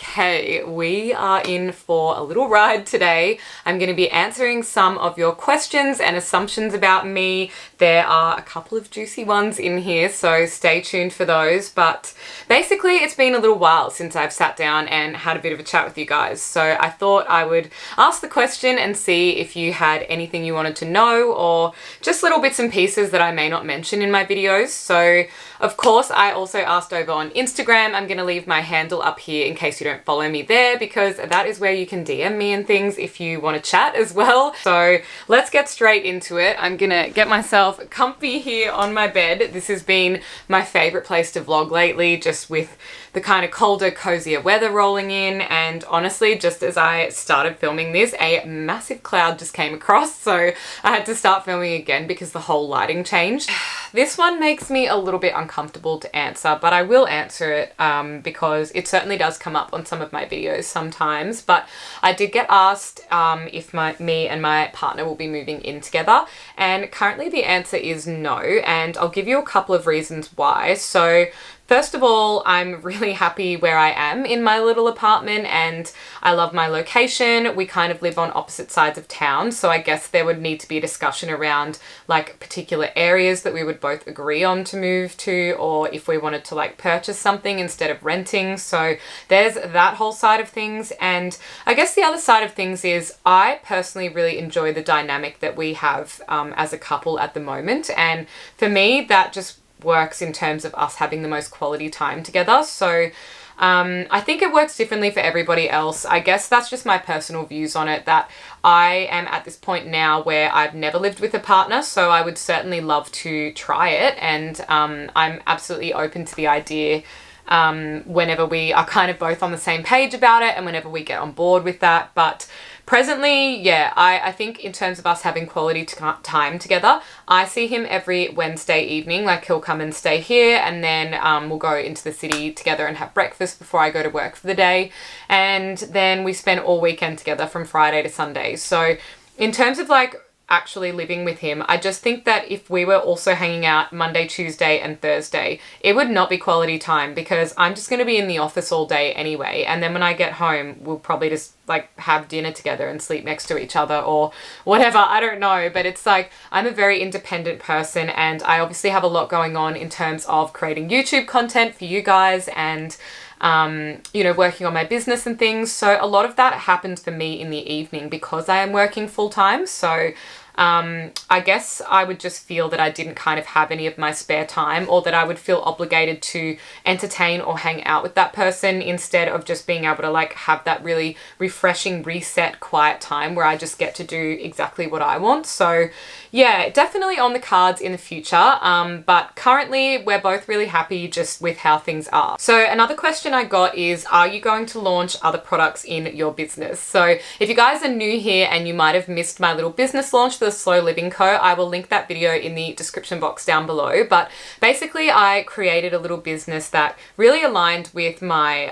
Okay, we are in for a little ride today. I'm going to be answering some of your questions and assumptions about me. There are a couple of juicy ones in here, so stay tuned for those. But basically, it's been a little while since I've sat down and had a bit of a chat with you guys. So I thought I would ask the question and see if you had anything you wanted to know or just little bits and pieces that I may not mention in my videos. So of course, I also asked over on Instagram. I'm going to leave my handle up here in case you don't follow me there, because that is where you can DM me and things if you want to chat as well. So let's get straight into it. I'm gonna get myself comfy here on my bed. This has been my favorite place to vlog lately, just with the kind of colder, cozier weather rolling in. And honestly, just as I started filming this, a massive cloud just came across, so I had to start filming again because the whole lighting changed. This one makes me a little bit uncomfortable to answer, but I will answer it because it certainly does come up on some of my videos sometimes. But I did get asked if me and my partner will be moving in together, and currently the answer is no, and I'll give you a couple of reasons why. So first of all, I'm really happy where I am in my little apartment and I love my location. We kind of live on opposite sides of town, so I guess there would need to be a discussion around like particular areas that we would both agree on to move to, or if we wanted to like purchase something instead of renting. So there's that whole side of things. And I guess the other side of things is I personally really enjoy the dynamic that we have as a couple at the moment. And for me, that just works in terms of us having the most quality time together. So I think it works differently for everybody else. I guess that's just my personal views on it, that I am at this point now where I've never lived with a partner, so I would certainly love to try it. And I'm absolutely open to the idea whenever we are kind of both on the same page about it and whenever we get on board with that. But presently, yeah, I think in terms of us having quality time together, I see him every Wednesday evening. Like, he'll come and stay here, and then we'll go into the city together and have breakfast before I go to work for the day. And then we spend all weekend together from Friday to Sunday. So in terms of like actually living with him, I just think that if we were also hanging out Monday, Tuesday and Thursday, it would not be quality time, because I'm just going to be in the office all day anyway, and then when I get home we'll probably just like have dinner together and sleep next to each other or whatever, I don't know. But it's like, I'm a very independent person, and I obviously have a lot going on in terms of creating YouTube content for you guys and you know, working on my business and things. So a lot of that happens for me in the evening because I am working full time. So I guess I would just feel that I didn't kind of have any of my spare time, or that I would feel obligated to entertain or hang out with that person instead of just being able to like have that really refreshing, reset, quiet time where I just get to do exactly what I want. So yeah, definitely on the cards in the future. But currently we're both really happy just with how things are. So another question I got is, are you going to launch other products in your business? So if you guys are new here and you might have missed my little business launch for the Slow Living Co, I will link that video in the description box down below. But basically I created a little business that really aligned with my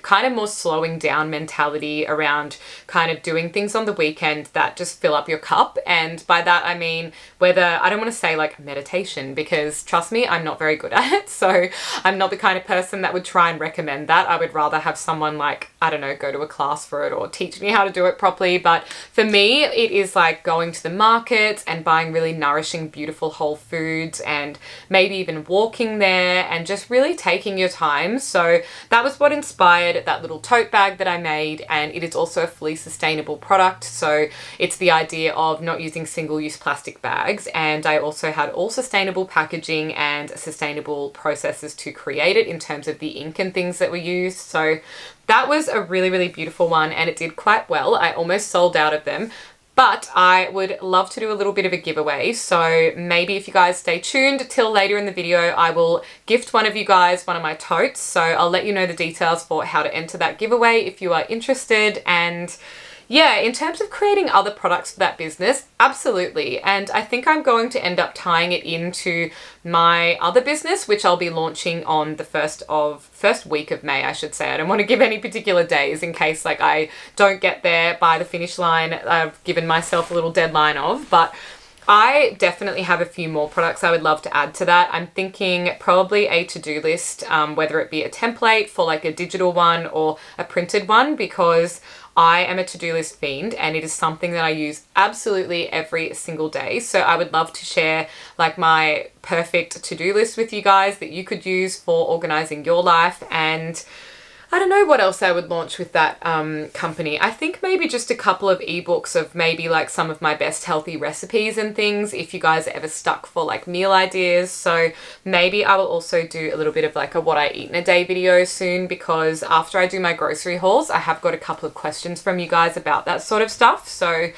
kind of more slowing down mentality around kind of doing things on the weekend that just fill up your cup. And by that I mean, whether, I don't want to say like meditation, because trust me, I'm not very good at it. So I'm not the kind of person that would try and recommend that. I would rather have someone like, I don't know, go to a class for it or teach me how to do it properly. But for me, it is like going to the market and buying really nourishing, beautiful whole foods, and maybe even walking there and just really taking your time. So that was what inspired that little tote bag that I made, and it is also a fully sustainable product. So it's the idea of not using single-use plastic bags, and I also had all sustainable packaging and sustainable processes to create it in terms of the ink and things that were used. So that was a really, really beautiful one, and it did quite well. I almost sold out of them. But I would love to do a little bit of a giveaway. So maybe if you guys stay tuned till later in the video, I will gift one of you guys one of my totes. So I'll let you know the details for how to enter that giveaway if you are interested. And yeah, in terms of creating other products for that business, absolutely. And I think I'm going to end up tying it into my other business, which I'll be launching on the first week of May, I should say. I don't want to give any particular days in case like I don't get there by the finish line I've given myself a little deadline of, but I definitely have a few more products I would love to add to that. I'm thinking probably a to-do list, whether it be a template for like a digital one or a printed one, because I am a to-do list fiend and it is something that I use absolutely every single day. So I would love to share like my perfect to-do list with you guys that you could use for organizing your life. And I don't know what else I would launch with that company. I think maybe just a couple of ebooks of maybe like some of my best healthy recipes and things if you guys are ever stuck for like meal ideas. So maybe I will also do a little bit of like a what I eat in a day video soon, because after I do my grocery hauls, I have got a couple of questions from you guys about that sort of stuff. So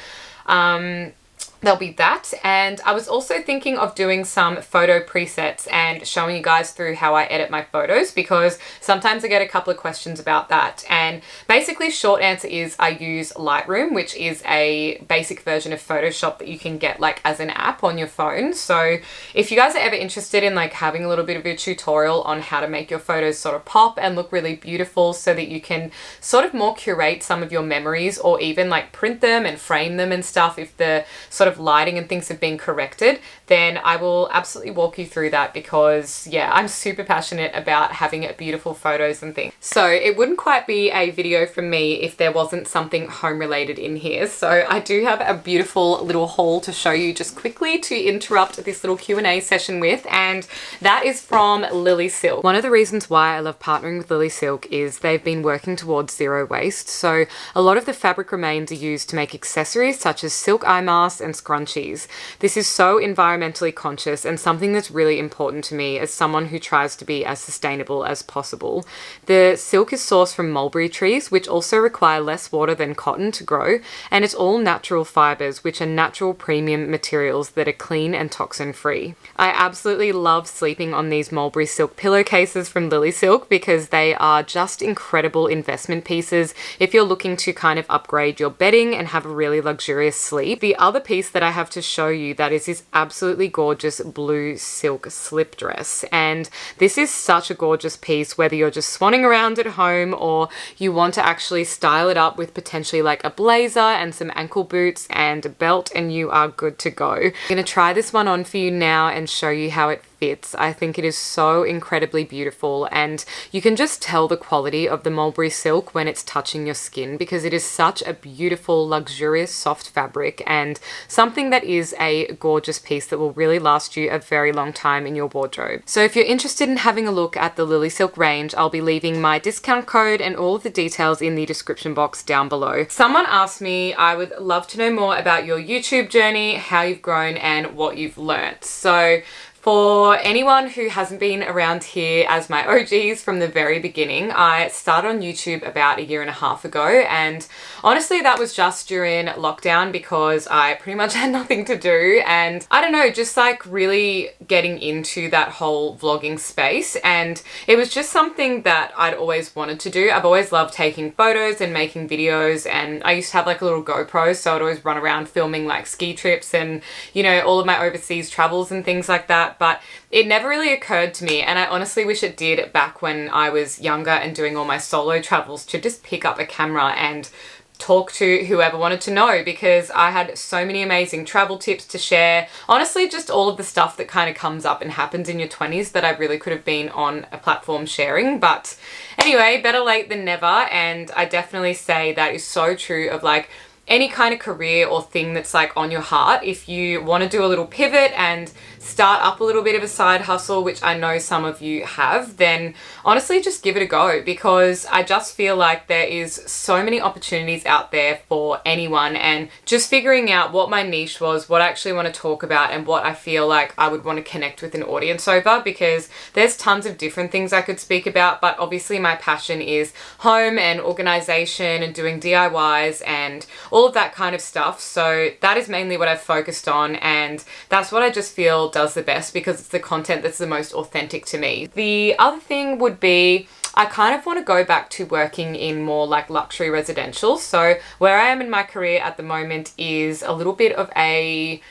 there'll be that. And I was also thinking of doing some photo presets and showing you guys through how I edit my photos, because sometimes I get a couple of questions about that. And basically short answer is I use Lightroom, which is a basic version of Photoshop that you can get like as an app on your phone. So if you guys are ever interested in like having a little bit of a tutorial on how to make your photos sort of pop and look really beautiful so that you can sort of more curate some of your memories, or even like print them and frame them and stuff if the sort of lighting and things have been corrected, then I will absolutely walk you through that, because yeah, I'm super passionate about having beautiful photos and things. So it wouldn't quite be a video from me if there wasn't something home related in here. So I do have a beautiful little haul to show you just quickly to interrupt this little Q&A session with, and that is from Lilysilk. One of the reasons why I love partnering with Lilysilk is they've been working towards zero waste. So a lot of the fabric remains are used to make accessories such as silk eye masks and scrunchies. This is so environmentally conscious and something that's really important to me as someone who tries to be as sustainable as possible. The silk is sourced from mulberry trees, which also require less water than cotton to grow, and it's all natural fibers, which are natural premium materials that are clean and toxin free. I absolutely love sleeping on these mulberry silk pillowcases from Lilysilk because they are just incredible investment pieces if you're looking to kind of upgrade your bedding and have a really luxurious sleep. The other piece that I have to show you that is this absolutely gorgeous blue silk slip dress, and this is such a gorgeous piece whether you're just swanning around at home or you want to actually style it up with potentially like a blazer and some ankle boots and a belt, and you are good to go. I'm gonna try this one on for you now and show you how it fits. I think it is so incredibly beautiful, and you can just tell the quality of the mulberry silk when it's touching your skin, because it is such a beautiful, luxurious, soft fabric and something that is a gorgeous piece that will really last you a very long time in your wardrobe. So if you're interested in having a look at the Lilysilk range, I'll be leaving my discount code and all of the details in the description box down below. Someone asked me, I would love to know more about your YouTube journey, how you've grown and what you've learnt. So for anyone who hasn't been around here as my OGs from the very beginning, I started on YouTube about 1.5 years ago, and honestly that was just during lockdown because I pretty much had nothing to do, and I don't know, just like really getting into that whole vlogging space, and it was just something that I'd always wanted to do. I've always loved taking photos and making videos, and I used to have like a little GoPro, so I'd always run around filming like ski trips and, you know, all of my overseas travels and things like that. But it never really occurred to me, and I honestly wish it did back when I was younger and doing all my solo travels, to just pick up a camera and talk to whoever wanted to know, because I had so many amazing travel tips to share. Honestly, just all of the stuff that kind of comes up and happens in your 20s that I really could have been on a platform sharing. But anyway, better late than never, and I definitely say that is so true of like any kind of career or thing that's like on your heart. If you want to do a little pivot and start up a little bit of a side hustle, which I know some of you have, then honestly just give it a go, because I just feel like there is so many opportunities out there for anyone, and just figuring out what my niche was, what I actually want to talk about, and what I feel like I would want to connect with an audience over, because there's tons of different things I could speak about, but obviously my passion is home and organization and doing DIYs and all of that kind of stuff. So that is mainly what I've focused on, and that's what I just feel does the best, because it's the content that's the most authentic to me. The other thing would be, I kind of want to go back to working in more like luxury residential. So where I am in my career at the moment is a little bit of a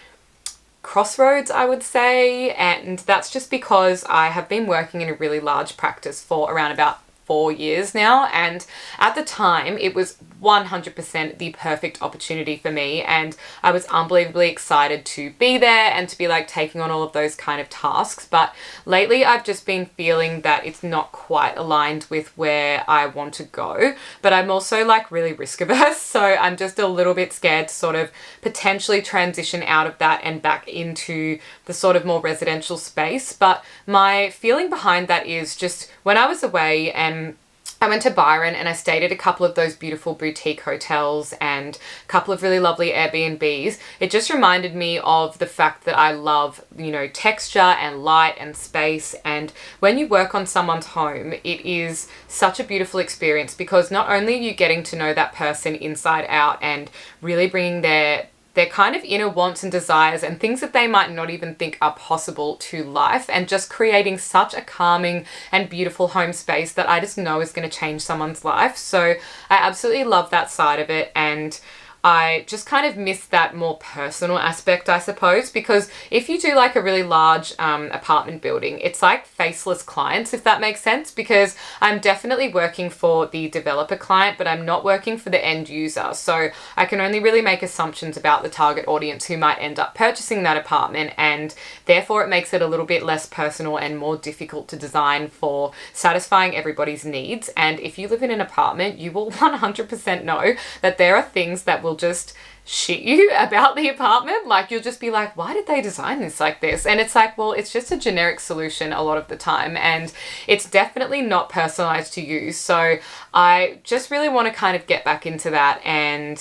crossroads, I would say, and that's just because I have been working in a really large practice for around about 4 years now, and at the time it was 100% the perfect opportunity for me, and I was unbelievably excited to be there and to be like taking on all of those kind of tasks. But lately I've just been feeling that it's not quite aligned with where I want to go, but I'm also like really risk averse, so I'm just a little bit scared to sort of potentially transition out of that and back into the sort of more residential space. But my feeling behind that is just when I was away and I went to Byron and I stayed at a couple of those beautiful boutique hotels and a couple of really lovely Airbnbs. It just reminded me of the fact that I love, you know, texture and light and space. And when you work on someone's home, it is such a beautiful experience because not only are you getting to know that person inside out and really bringing their kind of inner wants and desires and things that they might not even think are possible to life, and just creating such a calming and beautiful home space that I just know is going to change someone's life. So I absolutely love that side of it, and I just kind of miss that more personal aspect, I suppose, because if you do like a really large apartment building, it's like faceless clients, if that makes sense, because I'm definitely working for the developer client, but I'm not working for the end user. So I can only really make assumptions about the target audience who might end up purchasing that apartment, and therefore it makes it a little bit less personal and more difficult to design for satisfying everybody's needs. And if you live in an apartment, you will 100% know that there are things that will just shit you about the apartment. Like, you'll just be like, why did they design this like this? And it's like, well, it's just a generic solution a lot of the time, and it's definitely not personalized to you. So I just really want to kind of get back into that. And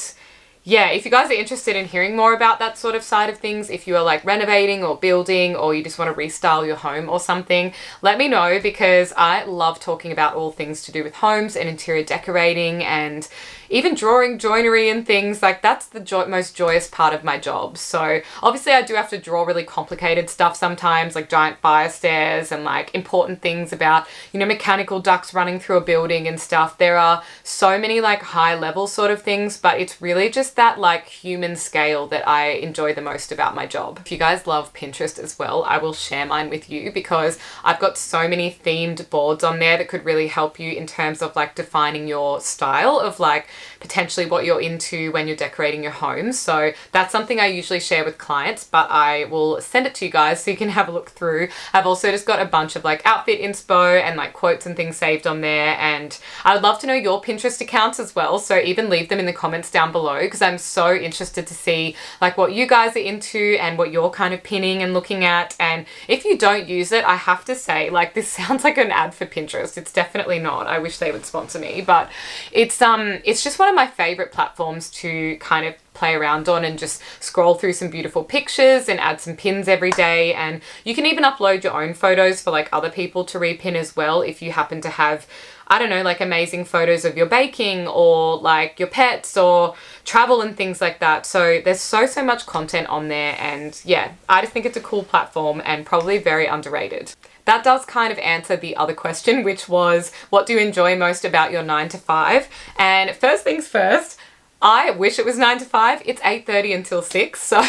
yeah, if you guys are interested in hearing more about that sort of side of things, if you are like renovating or building, or you just want to restyle your home or something, let me know, because I love talking about all things to do with homes and interior decorating and even drawing joinery and things. Like, that's the most joyous part of my job. So obviously I do have to draw really complicated stuff sometimes, like giant fire stairs and like important things about, you know, mechanical ducts running through a building and stuff. There are so many like high level sort of things, but it's really just that like human scale that I enjoy the most about my job. If you guys love Pinterest as well, I will share mine with you, because I've got so many themed boards on there that could really help you in terms of like defining your style of like potentially what you're into when you're decorating your home. So that's something I usually share with clients, but I will send it to you guys so you can have a look through. I've also just got a bunch of like outfit inspo and like quotes and things saved on there, and I would love to know your Pinterest accounts as well. So even leave them in the comments down below, because I'm so interested to see like what you guys are into and what you're kind of pinning and looking at. And if you don't use it, I have to say, like, this sounds like an ad for Pinterest. It's definitely not. I wish they would sponsor me, but it's just one of my favorite platforms to kind of play around on and just scroll through some beautiful pictures and add some pins every day. And you can even upload your own photos for like other people to repin as well, if you happen to have, I don't know, like amazing photos of your baking or like your pets or travel and things like that. So there's so much content on there, and yeah, I just think it's a cool platform and probably very underrated. That does kind of answer the other question, which was, what do you enjoy most about your 9 to 5? And first things first, I wish it was 9 to 5. It's 8:30 until 6. So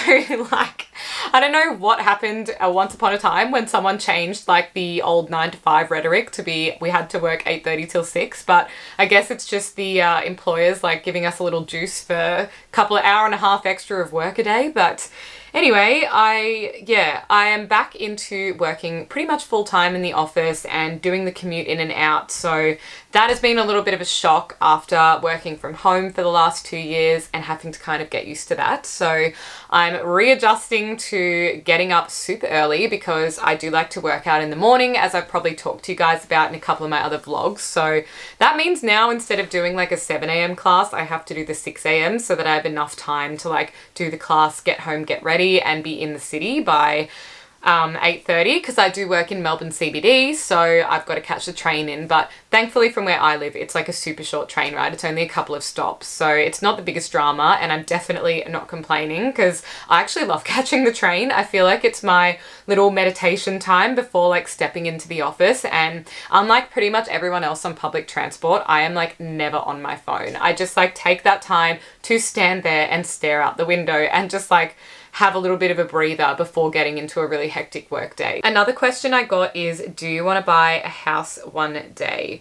like, I don't know what happened once upon a time when someone changed like the old 9 to 5 rhetoric to be, we had to work 8:30 till 6. But I guess it's just the employers like giving us a little juice for a couple of hour and a half extra of work a day. But anyway, I am back into working pretty much full time in the office and doing the commute in and out. So that has been a little bit of a shock after working from home for the last 2 years and having to kind of get used to that. So I'm readjusting to getting up super early, because I do like to work out in the morning, as I've probably talked to you guys about in a couple of my other vlogs. So that means now, instead of doing like a 7 a.m. class, I have to do the 6 a.m. so that I have enough time to like do the class, get home, get ready, and be in the city by 8:30, because I do work in Melbourne CBD, so I've got to catch the train in. But thankfully from where I live, it's like a super short train ride. It's only a couple of stops, so it's not the biggest drama, and I'm definitely not complaining, because I actually love catching the train. I feel like it's my little meditation time before like stepping into the office. And unlike pretty much everyone else on public transport, I am like never on my phone. I just like take that time to stand there and stare out the window and just like have a little bit of a breather before getting into a really hectic work day. Another question I got is, do you want to buy a house one day?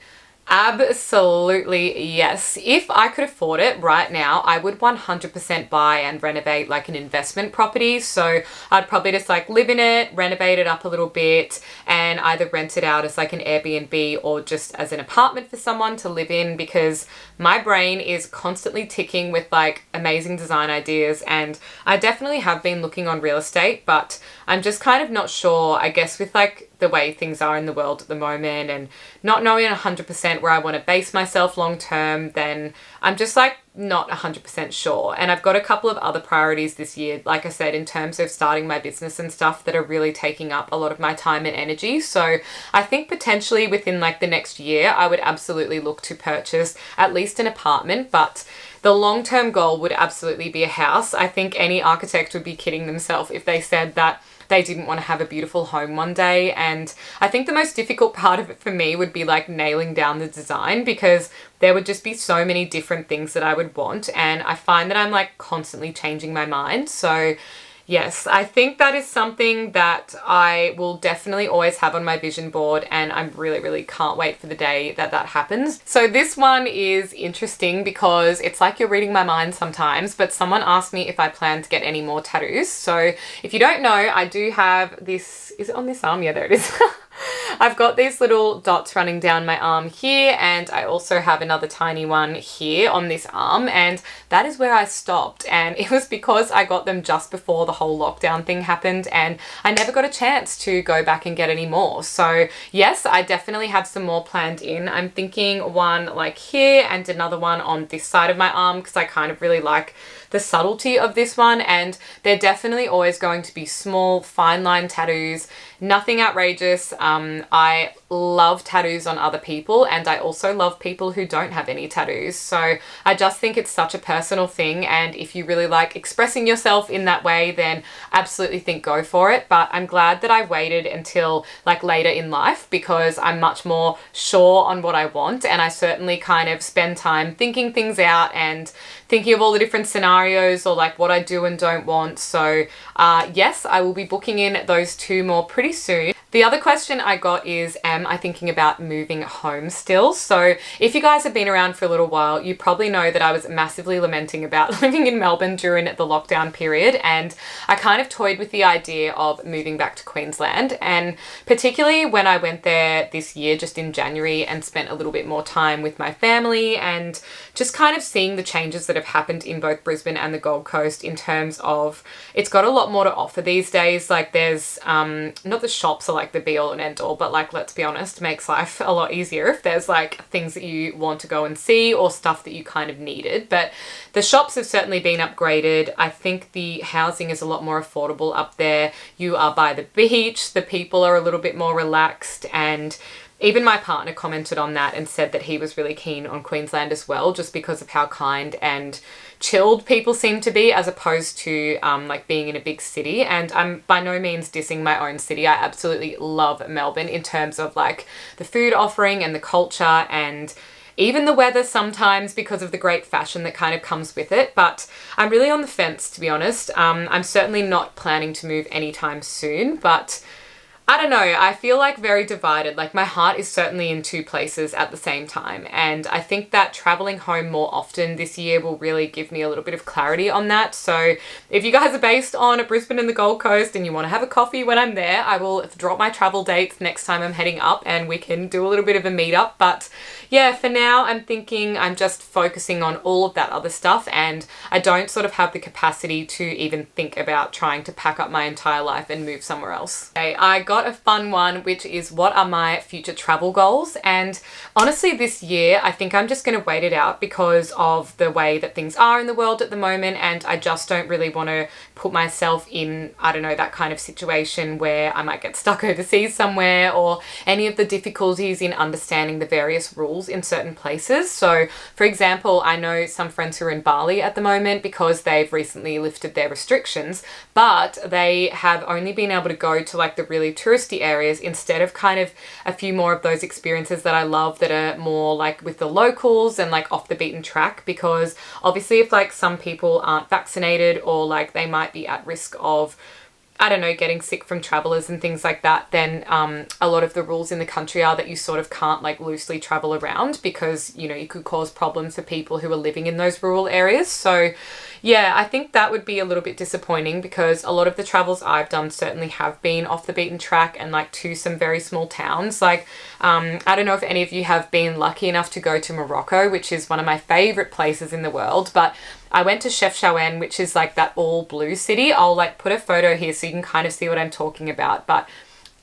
Absolutely, yes. If I could afford it right now, I would 100% buy and renovate like an investment property. So I'd probably just like live in it, renovate it up a little bit, and either rent it out as like an Airbnb or just as an apartment for someone to live in, because my brain is constantly ticking with like amazing design ideas. And I definitely have been looking on real estate, but I'm just kind of not sure, I guess, with like the way things are in the world at the moment and not knowing 100% where I want to base myself long term, then I'm just like not 100% sure. And I've got a couple of other priorities this year, like I said, in terms of starting my business and stuff that are really taking up a lot of my time and energy. So I think potentially within like the next year, I would absolutely look to purchase at least an apartment, but the long-term goal would absolutely be a house. I think any architect would be kidding themselves if they said that they didn't want to have a beautiful home one day. And I think the most difficult part of it for me would be like nailing down the design, because there would just be so many different things that I would want. And I find that I'm like constantly changing my mind. So yes, I think that is something that I will definitely always have on my vision board, and I really can't wait for the day that that happens. So this one is interesting because it's like you're reading my mind sometimes, but someone asked me if I plan to get any more tattoos. So if you don't know, I do have this, is it on this arm? Yeah, there it is. I've got these little dots running down my arm here, and I also have another tiny one here on this arm, and that is where I stopped. And it was because I got them just before the whole lockdown thing happened, and I never got a chance to go back and get any more. So yes, I definitely have some more planned in. I'm thinking one like here and another one on this side of my arm, because I kind of really like the subtlety of this one, and they're definitely always going to be small, fine line tattoos, nothing outrageous. I love tattoos on other people, and I also love people who don't have any tattoos. So I just think it's such a personal thing, and if you really like expressing yourself in that way, then absolutely think go for it. But I'm glad that I waited until like later in life, because I'm much more sure on what I want, and I certainly kind of spend time thinking things out and thinking of all the different scenarios or like what I do and don't want. So yes, I will be booking in those two more pretty soon. The other question I got is, am I thinking about moving home still? So if you guys have been around for a little while, you probably know that I was massively lamenting about living in Melbourne during the lockdown period, and I kind of toyed with the idea of moving back to Queensland. And particularly when I went there this year, just in January, and spent a little bit more time with my family and just kind of seeing the changes that have happened in both Brisbane and the Gold Coast in terms of it's got a lot more to offer these days. Like there's not the shops are like the be all and end all, but like, let's be honest, makes life a lot easier if there's like things that you want to go and see or stuff that you kind of needed. But the shops have certainly been upgraded. I think the housing is a lot more affordable up there. You are by the beach, the people are a little bit more relaxed, and even my partner commented on that and said that he was really keen on Queensland as well, just because of how kind and chilled people seem to be, as opposed to like being in a big city. And I'm by no means dissing my own city. I absolutely love Melbourne in terms of like the food offering and the culture and even the weather sometimes, because of the great fashion that kind of comes with it. But I'm really on the fence, to be honest. I'm certainly not planning to move anytime soon, but I don't know, I feel like very divided. Like my heart is certainly in two places at the same time. And I think that traveling home more often this year will really give me a little bit of clarity on that. So if you guys are based on Brisbane and the Gold Coast and you want to have a coffee when I'm there, I will drop my travel dates next time I'm heading up and we can do a little bit of a meetup. But yeah, for now I'm thinking I'm just focusing on all of that other stuff, and I don't sort of have the capacity to even think about trying to pack up my entire life and move somewhere else. Okay, I got a fun one, which is what are my future travel goals? And honestly, this year, I think I'm just going to wait it out because of the way that things are in the world at the moment. And I just don't really want to put myself in, I don't know, that kind of situation where I might get stuck overseas somewhere, or any of the difficulties in understanding the various rules in certain places. So for example, I know some friends who are in Bali at the moment because they've recently lifted their restrictions, but they have only been able to go to like the really touristy areas instead of kind of a few more of those experiences that I love that are more like with the locals and like off the beaten track. Because obviously if like some people aren't vaccinated, or like they might be at risk of I don't know, getting sick from travelers and things like that, then a lot of the rules in the country are that you sort of can't like loosely travel around because, you know, you could cause problems for people who are living in those rural areas. So yeah, I think that would be a little bit disappointing because a lot of the travels I've done certainly have been off the beaten track and like to some very small towns. Like, I don't know if any of you have been lucky enough to go to Morocco, which is one of my favorite places in the world, but I went to Chefchaouen, which is like that all blue city. I'll like put a photo here so you can kind of see what I'm talking about, but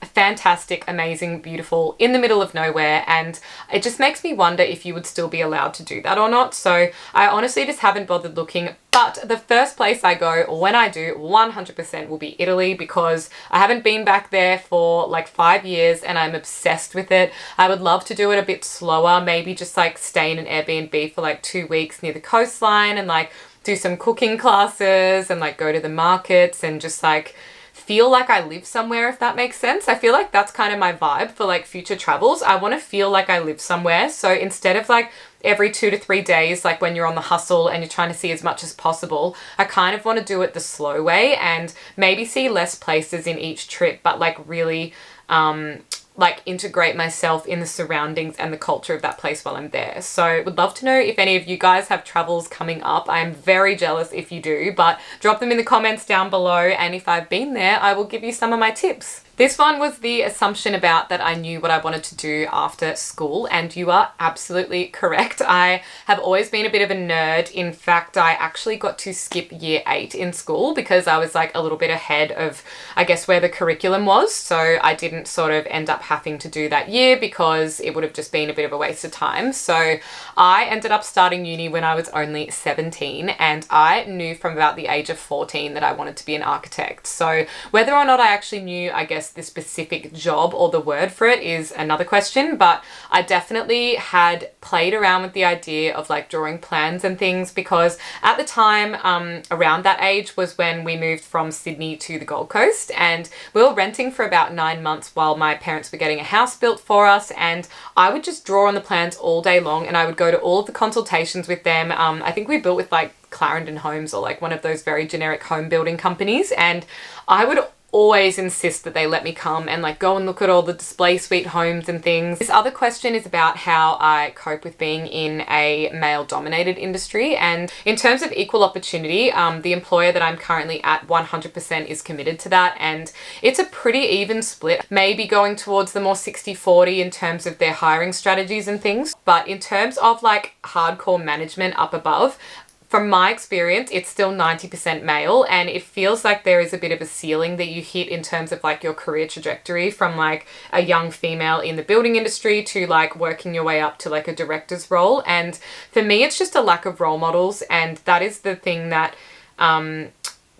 fantastic, amazing, beautiful, in the middle of nowhere, and it just makes me wonder if you would still be allowed to do that or not. So I honestly just haven't bothered looking, but the first place I go when I do 100% will be Italy because I haven't been back there for like 5 years and I'm obsessed with it. I would love to do it a bit slower, maybe just like stay in an Airbnb for like 2 weeks near the coastline and like do some cooking classes and like go to the markets and just like feel like I live somewhere, if that makes sense. I feel like that's kind of my vibe for like future travels. I want to feel like I live somewhere. So instead of like every 2 to 3 days, like when you're on the hustle and you're trying to see as much as possible, I kind of want to do it the slow way and maybe see less places in each trip, but like really like integrate myself in the surroundings and the culture of that place while I'm there. So would love to know if any of you guys have travels coming up. I'm very jealous if you do, but drop them in the comments down below, and if I've been there, I will give you some of my tips. This one was the assumption about that I knew what I wanted to do after school, and you are absolutely correct. I have always been a bit of a nerd. In fact, I actually got to skip year 8 in school because I was like a little bit ahead of, I guess, where the curriculum was. So I didn't sort of end up having to do that year because it would have just been a bit of a waste of time. So I ended up starting uni when I was only 17, and I knew from about the age of 14 that I wanted to be an architect. So whether or not I actually knew, I guess, the specific job or the word for it is another question, but I definitely had played around with the idea of like drawing plans and things because at the time, around that age was when we moved from Sydney to the Gold Coast, and we were renting for about 9 months while my parents were getting a house built for us, and I would just draw on the plans all day long and I would go to all of the consultations with them. I think we built with like Clarendon Homes or like one of those very generic home building companies, and I would always insist that they let me come and like go and look at all the display suite homes and things. This other question is about how I cope with being in a male dominated industry, and in terms of equal opportunity, the employer that I'm currently at 100% is committed to that, and it's a pretty even split, maybe going towards the more 60-40 in terms of their hiring strategies and things, but in terms of like hardcore management up above, from my experience, it's still 90% male, and it feels like there is a bit of a ceiling that you hit in terms of like your career trajectory from like a young female in the building industry to like working your way up to like a director's role. And for me, it's just a lack of role models, and that is the thing that can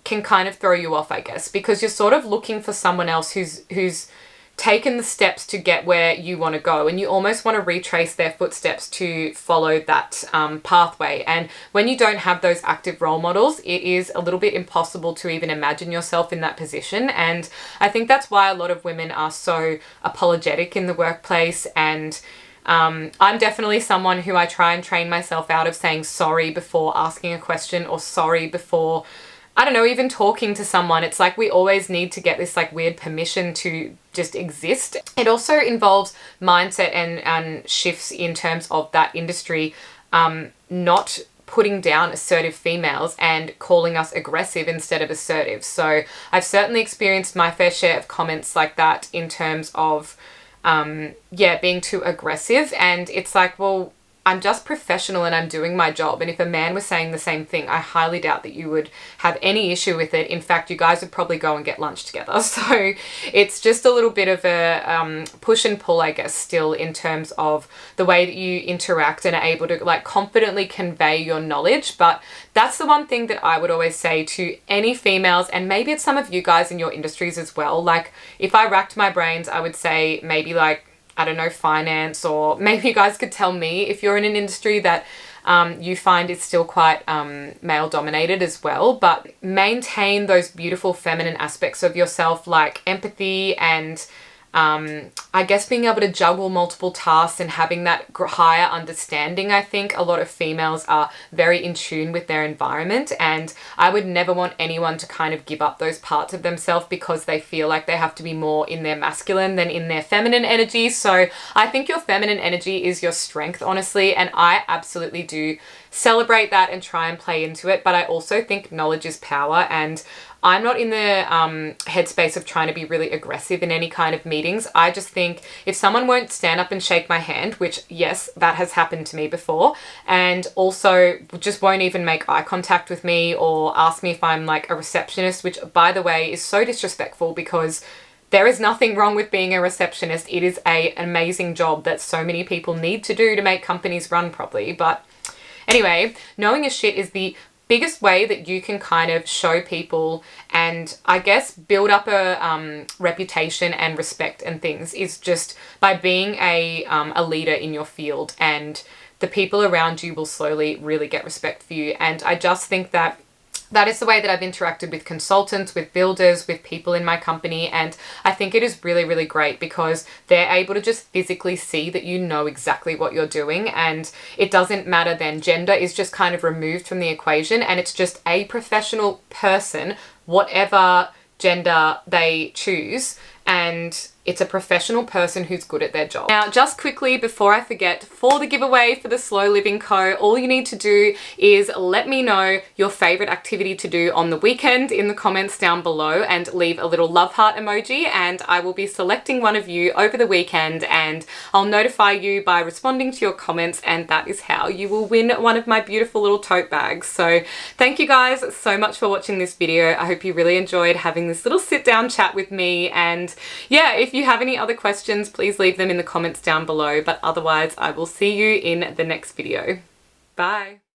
kind of throw you off, I guess, because you're sort of looking for someone else who's taken the steps to get where you want to go, and you almost want to retrace their footsteps to follow that pathway. And when you don't have those active role models, it is a little bit impossible to even imagine yourself in that position. And I think that's why a lot of women are so apologetic in the workplace, and I'm definitely someone who I try and train myself out of saying sorry before asking a question, or sorry before, I don't know, even talking to someone. It's like we always need to get this like weird permission to just exist. It also involves mindset and shifts in terms of that industry, not putting down assertive females and calling us aggressive instead of assertive. So I've certainly experienced my fair share of comments like that in terms of, being too aggressive. And it's like, well, I'm just professional and I'm doing my job. And if a man was saying the same thing, I highly doubt that you would have any issue with it. In fact, you guys would probably go and get lunch together. So it's just a little bit of a push and pull, I guess, still in terms of the way that you interact and are able to like confidently convey your knowledge. But that's the one thing that I would always say to any females, and maybe it's some of you guys in your industries as well. Like if I racked my brains, I would say maybe like, I don't know, finance, or maybe you guys could tell me if you're in an industry that you find it's still quite male dominated as well, but maintain those beautiful feminine aspects of yourself, like empathy and I guess being able to juggle multiple tasks and having that higher understanding. I think a lot of females are very in tune with their environment, and I would never want anyone to kind of give up those parts of themselves because they feel like they have to be more in their masculine than in their feminine energy. So I think your feminine energy is your strength, honestly, and I absolutely do celebrate that and try and play into it. But I also think knowledge is power, and I'm not in the headspace of trying to be really aggressive in any kind of meetings. I just think if someone won't stand up and shake my hand, which yes, that has happened to me before, and also just won't even make eye contact with me or ask me if I'm like a receptionist, which by the way is so disrespectful because there is nothing wrong with being a receptionist. It is an amazing job that so many people need to do to make companies run properly. But anyway, knowing your shit is the biggest way that you can kind of show people and I guess build up a reputation and respect and things is just by being a leader in your field, and the people around you will slowly really get respect for you. And I just think that that is the way that I've interacted with consultants, with builders, with people in my company. And I think it is really, really great because they're able to just physically see that you know exactly what you're doing. And it doesn't matter then. Gender is just kind of removed from the equation, and it's just a professional person, whatever gender they choose. And it's a professional person who's good at their job. Now, just quickly before I forget, for the giveaway for the Slow Living Co, all you need to do is let me know your favorite activity to do on the weekend in the comments down below and leave a little love heart emoji, and I will be selecting one of you over the weekend and I'll notify you by responding to your comments, and that is how you will win one of my beautiful little tote bags. So thank you guys so much for watching this video. I hope you really enjoyed having this little sit down chat with me, and yeah, if you have any other questions, please leave them in the comments down below. But otherwise, I will see you in the next video. Bye.